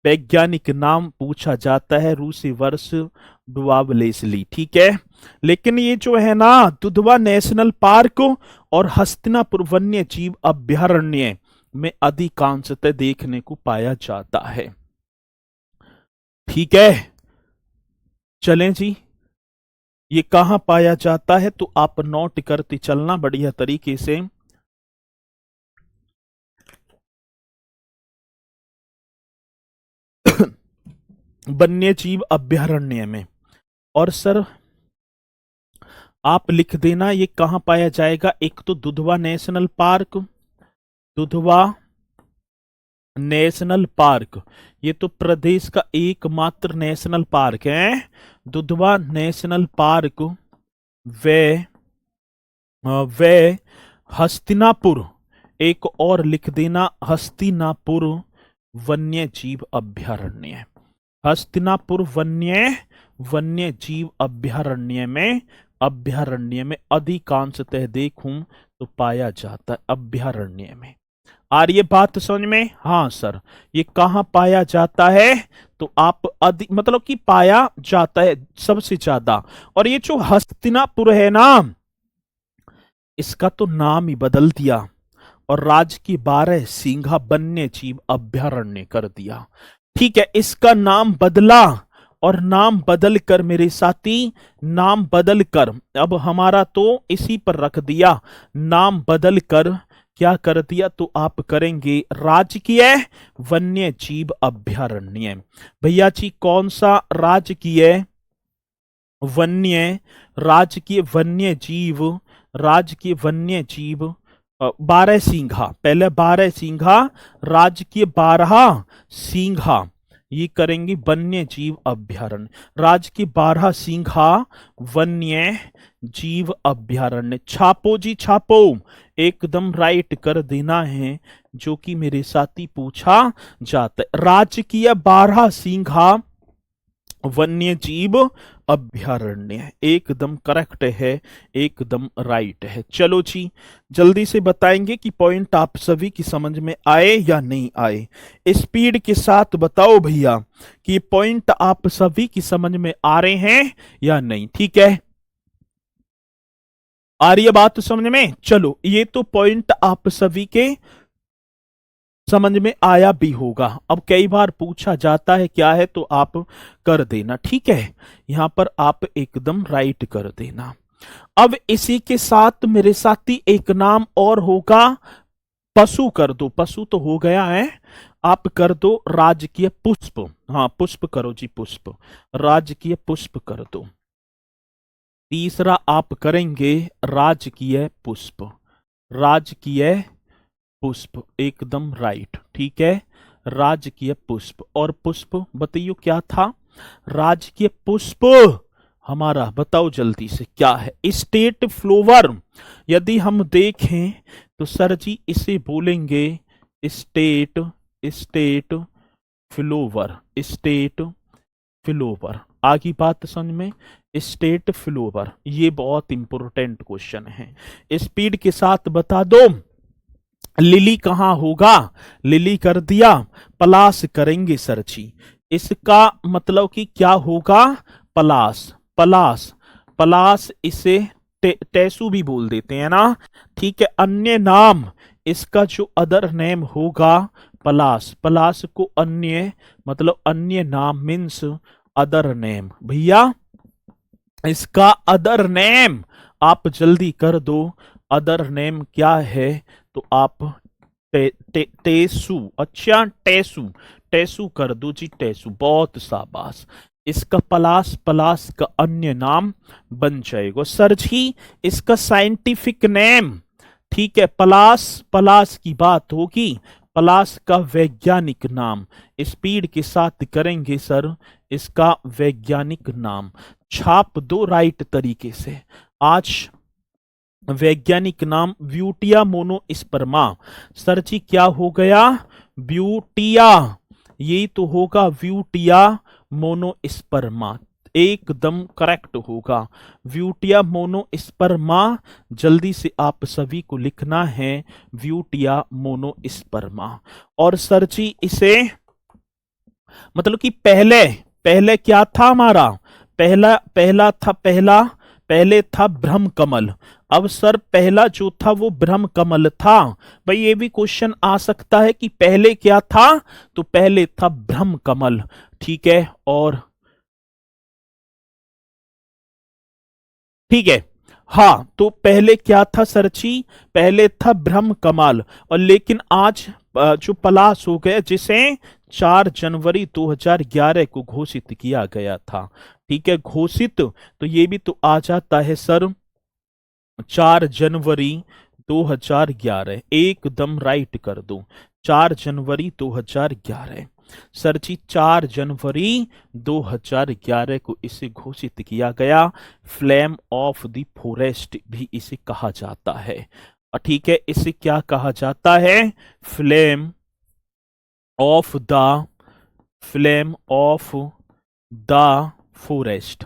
वैज्ञानिक नाम पूछा जाता है रूसी वर्ष डुआबलेसली, ठीक है। लेकिन ये जो है ना दुधवा नेशनल पार्क और हस्तिनापुर वन्य जीव अभ्यारण्य में अधिकांशतः देखने को पाया जाता है, ठीक है। चलें जी, ये कहां पाया जाता है तो आप नोट करते चलना बढ़िया तरीके से। वन्य जीव अभ्यारण्य में। और सर आप लिख देना ये कहां पाया जाएगा। एक तो Dudhwa national park, Dudhwa national park, ये तो प्रदेश का एकमात्र नेशनल पार्क है, दुधवा नेशनल पार्क। वे हस्तिनापुर, एक और लिख देना हस्तिनापुर वन्य जीव अभ्यारण्य। हस्तिनापुर वन्य जीव अभ्यारण्य में अधिकांशतः देखूं तो पाया जाता है अभ्यारण्य में। आ रही है बात समझ में? हाँ सर, ये कहां पाया जाता है तो आप मतलब कि पाया जाता है सबसे ज्यादा। और ये जो हस्तिनापुर है ना, इसका तो नाम ही बदल दिया और राज्य की 12 सिंघा वन्य जीव अभ्यारण्य कर दिया, ठीक है। इसका नाम बदला और नाम बदल कर मेरे साथी, नाम बदल कर अब हमारा तो इसी पर रख दिया, नाम बदल कर क्या कर दिया तो आप करेंगे राजकीय वन्य जीव अभ्यारण्य। भैया जी कौन सा राजकीय वन्य जीव, राजकीय वन्य जीव 12 सिंघा, पहले 12 सिंघा, राजकीय 12 सिंघा, ये करेंगे वन्य जीव अभ्यारण्य। राजकीय 12 सिंघा वन्य जीव अभ्यारण्य। छापो जी छापो, एकदम राइट कर देना है जो कि मेरे साथी पूछा जाता है। राजकीय 12 सिंघा वन्य जीव अभयारण्य। एकदम करेक्ट है, एकदम राइट है। चलो जी, जल्दी से बताएंगे कि पॉइंट आप सभी की समझ में आए या नहीं आए। स्पीड के साथ बताओ भैया कि पॉइंट आप सभी की समझ में आ रहे हैं या नहीं। ठीक है, आ रही है बात तो समझ में। चलो, ये तो पॉइंट आप सभी के समझ में आया भी होगा। अब कई बार पूछा जाता है क्या है, तो आप कर देना। ठीक है, यहां पर आप एकदम राइट कर देना। अब इसी के साथ मेरे साथी एक नाम और होगा, पशु कर दो। पशु तो हो गया है, आप कर दो राजकीय पुष्प। हाँ, पुष्प करो जी, पुष्प, राजकीय पुष्प कर दो। तीसरा आप करेंगे राजकीय पुष्प, राजकीय पुष्प, एकदम राइट। ठीक है, राजकीय पुष्प। और पुष्प बताइयो क्या था, राजकीय पुष्प हमारा, बताओ जल्दी से क्या है। State flower. यदि हम देखें तो सर जी इसे बोलेंगे state, state flower, state flower. आगे बात समझ में, स्टेट फ्लोवर, ये बहुत इंपॉर्टेंट क्वेश्चन है। स्पीड के साथ बता दो, लिली कहां होगा, लिली कर दिया। पलाश करेंगे सर जी, इसका मतलब कि क्या होगा, पलाश, पलाश, पलाश इसे टेसू भी बोल देते हैं ना। ठीक है, अन्य नाम, इसका जो अदर नेम होगा पलाश, पलाश को अन्य मतलब अन्य नाम मीन्स अदर नेम। भैया इसका अदर नेम आप जल्दी कर दो, अदर नेम क्या है, तो आप टेसू। अच्छा, टेसू, टेसू कर दो जी, टेसू, बहुत शाबाश। इसका पलाश, पलाश का अन्य नाम बन जाएगा सर जी। इसका साइंटिफिक नेम, ठीक है, पलाश, पलाश की बात होगी, पलाश का वैज्ञानिक नाम स्पीड के साथ करेंगे सर, इसका वैज्ञानिक नाम छाप दो राइट तरीके से। आज वैज्ञानिक नाम ब्यूटिया मोनोस्पर्मा। सर जी क्या हो गया, ब्यूटिया, ये तो होगा ब्यूटिया मोनोस्पर्मा, एकदम करेक्ट होगा, ब्यूटिया मोनोस्पर्मा। जल्दी से आप सभी को लिखना है ब्यूटिया मोनोस्पर्मा। और सर जी इसे मतलब कि पहले, पहले क्या था हमारा, पहला पहला था, पहला पहले था ब्रह्म कमल। अब सर पहला जो था वो ब्रह्म कमल था। भाई ये भी क्वेश्चन आ सकता है कि पहले क्या था, तो पहले था ब्रह्म कमल। ठीक है, और ठीक है, हाँ, तो पहले क्या था सर जी, पहले था ब्रह्म कमल। और लेकिन आज जो पलाश हो गया, जिसे 4 जनवरी 2011 को घोषित किया गया था। ठीक है, घोषित, तो ये भी तो आ जाता है सर 4 जनवरी 2011, एकदम राइट कर दो, 4 जनवरी 2011। सर जी 4 जनवरी 2011 को इसे घोषित किया गया। फ्लेम ऑफ द फॉरेस्ट भी इसे कहा जाता है। ठीक है, इसे क्या कहा जाता है, flame of the, flame of the forest.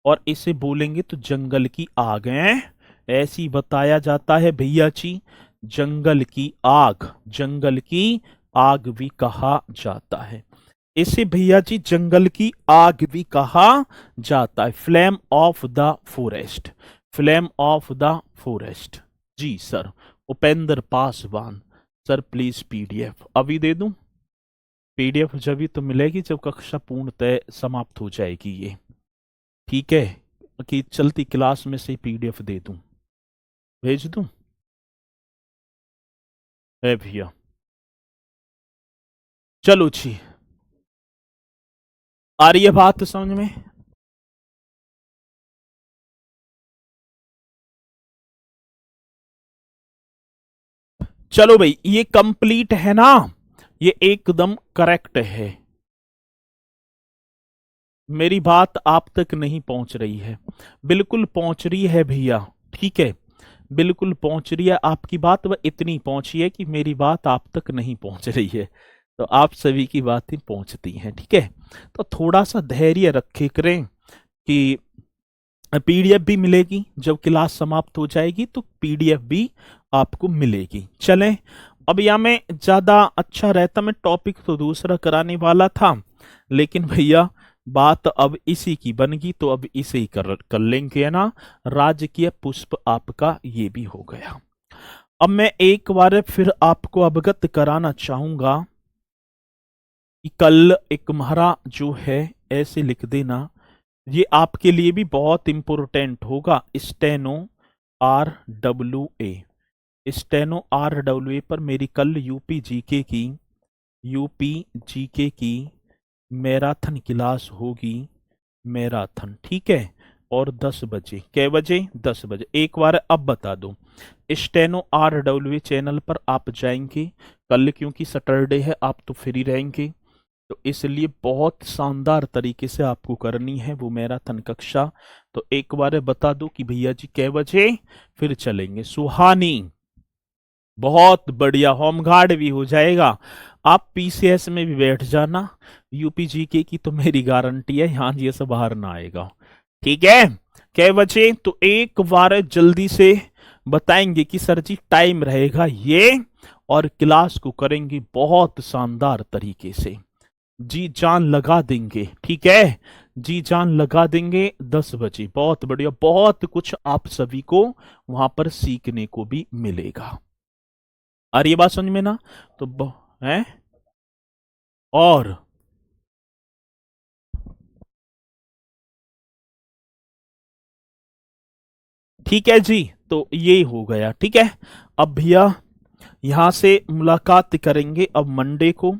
और इसे बोलेंगे तो जंगल की आग है, ऐसी बताया जाता है भैया जी, जंगल की आग, जंगल की आग भी कहा जाता है। इसे भैया जी जंगल की आग भी कहा जाता है, flame of the forest, flame of the forest. जी sir, Upendra Paswan. Sir please PDF अभी दे दूं, पीडीएफ जब भी तो मिलेगी जब कक्षा पूर्णतः समाप्त हो जाएगी ये। ठीक है, कि चलती क्लास में से पीडीएफ दे दूं, भेज दूं है भैया। चलो जी, आ रही है बात समझ में। चलो भाई, ये कंप्लीट है ना, ये एकदम करेक्ट है। मेरी बात आप तक नहीं पहुंच रही है, बिल्कुल पहुंच रही है भैया। ठीक है, बिल्कुल पहुंच रही है आपकी बात, वह इतनी पहुंची है कि मेरी बात आप तक नहीं पहुंच रही है, तो आप सभी की बातें पहुंचती हैं। ठीक है, तो थोड़ा सा धैर्य रखे करें कि पीडीएफ भी मिलेगी जब क्लास समाप्त हो जाएगी, तो पीडीएफ भी आपको मिलेगी। चलें, अब यहाँ में ज्यादा अच्छा रहता, मैं टॉपिक तो दूसरा कराने वाला था, लेकिन भैया बात अब इसी की बन गई, तो अब इसे ही कर लेंगे, है ना। राजकीय पुष्प आपका ये भी हो गया। अब मैं एक बार फिर आपको अवगत कराना चाहूंगा कि कल एक महारा जो है, ऐसे लिख देना, ये आपके लिए भी बहुत इंपॉर्टेंट होगा। स्टेनो RWA पर मेरी कल यूपी जीके की मैराथन क्लास होगी, मैराथन, ठीक है। और 10 बजे, कै बजे? 10 बजे। एक बार अब बता दो, स्टेनो RWA चैनल पर आप जाएंगे कल, क्योंकि सैटरडे है, आप तो फ्री रहेंगे, तो इसलिए बहुत शानदार तरीके से आपको करनी है वो मैराथन कक्षा। तो एक बार बता दो कि भैया जी कै बजे, फिर चलेंगे। सुहानी, बहुत बढ़िया, होम गार्ड भी हो जाएगा, आप पीसीएस में भी बैठ जाना। यूपी जीके की तो मेरी गारंटी है, यहाँ ये सब बाहर ना आएगा, ठीक है। कै बजे? तो एक बार जल्दी से बताएंगे कि सर जी टाइम रहेगा ये, और क्लास को करेंगे बहुत शानदार तरीके से, जी जान लगा देंगे, ठीक है, जी जान लगा देंगे। 10 बजे, बहुत बढ़िया, बहुत कुछ आप सभी को वहां पर सीखने को भी मिलेगा। और ये बात समझ में ना, तो है और ठीक है जी, तो ये हो गया, ठीक है। अब भैया यहां से मुलाकात करेंगे अब मंडे को,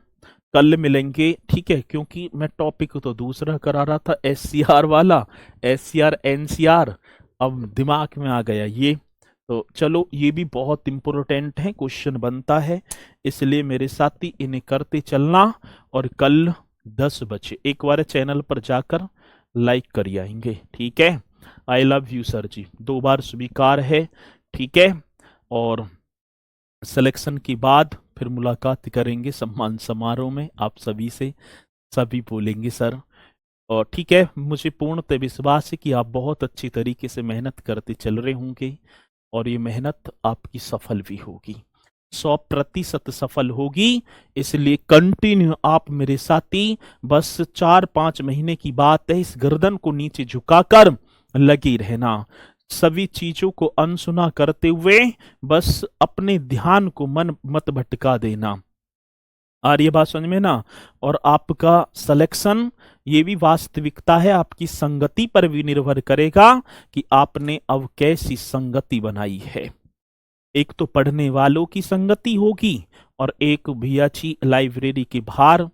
कल मिलेंगे, ठीक है, क्योंकि मैं टॉपिक तो दूसरा करा रहा था, SCR वाला, SCR NCR, अब दिमाग में आ गया ये। तो चलो, ये भी बहुत इंपॉर्टेंट है, क्वेश्चन बनता है, इसलिए मेरे साथी इन्हें करते चलना। और कल 10 बजे एक बार चैनल पर जाकर लाइक कर आएंगे, ठीक है। आई लव यू सर जी, 2 बार स्वीकार है, ठीक है। और सिलेक्शन के बाद फिर मुलाकात करेंगे सम्मान समारोह में, आप सभी से, सभी बोलेंगे सर। और ठीक है, मुझे पूर्णतः विश्वास है कि आप बहुत अच्छी तरीके से मेहनत करते चल रहे होंगे, और ये मेहनत आपकी सफल भी होगी, 100% सफल होगी। इसलिए कंटिन्यू आप मेरे साथी, बस 4-5 महीने की बात है, इस गर्दन को नीचे झुकाकर लगी रहना, सभी चीजों को अनसुना करते हुए बस अपने ध्यान को मन मत भटका देना। और ये बात समझ में ना, और आपका सिलेक्शन, ये भी वास्तविकता है, आपकी संगति पर भी निर्भर करेगा कि आपने अब कैसी संगति बनाई है। एक तो पढ़ने वालों की संगति होगी, और एक भैया जी लाइब्रेरी के बाहर,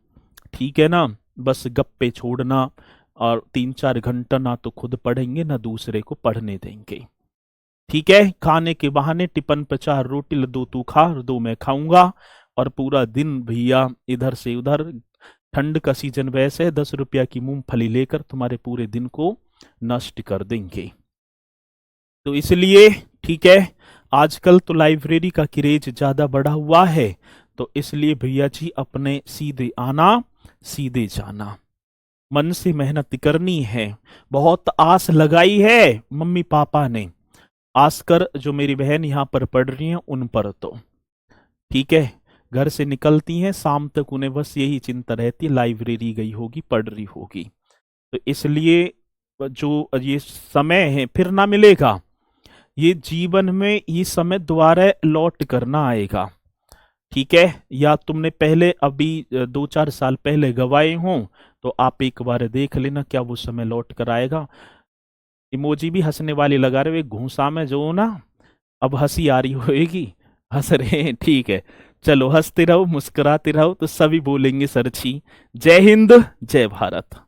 ठीक है ना, बस गप्पे छोड़ना, और 3-4 घंटा ना तो खुद पढ़ेंगे ना दूसरे को पढ़ने देंगे, ठीक है। खाने के बहाने टिफिन पे 4 रोटी, 2 तू खा, 2 मैं खाऊंगा, और पूरा दिन भैया इधर से उधर, ठंड का सीजन वैसे, 10 रुपया की मूंगफली लेकर तुम्हारे पूरे दिन को नष्ट कर देंगे। तो इसलिए ठीक है, आजकल तो लाइब्रेरी का क्रेज ज्यादा बढ़ा हुआ है, तो इसलिए भैया जी अपने सीधे आना सीधे जाना, मन से मेहनत करनी है। बहुत आस लगाई है मम्मी पापा ने, आसकर जो मेरी बहन यहाँ पर पढ़ रही है उन पर, तो ठीक है, घर से निकलती हैं शाम तक, उन्हें बस यही चिंता रहती है, लाइब्रेरी गई होगी, पढ़ रही होगी। तो इसलिए जो ये समय है फिर ना मिलेगा, ये जीवन में ये समय दोबारा लौट करना आएगा, ठीक है। या तुमने पहले अभी 2-4 साल पहले गवाए हों, तो आप एक बार देख लेना क्या वो समय लौट कर आएगा। इमोजी भी हंसने वाली लगा रहे हो, घूसा में जो ना, अब हंसी आ रही होगी, हंस रहे हैं, ठीक है। चलो हंसते रहो, मुस्कुराते रहो, तो सभी बोलेंगे सर जी, जय हिंद, जय भारत।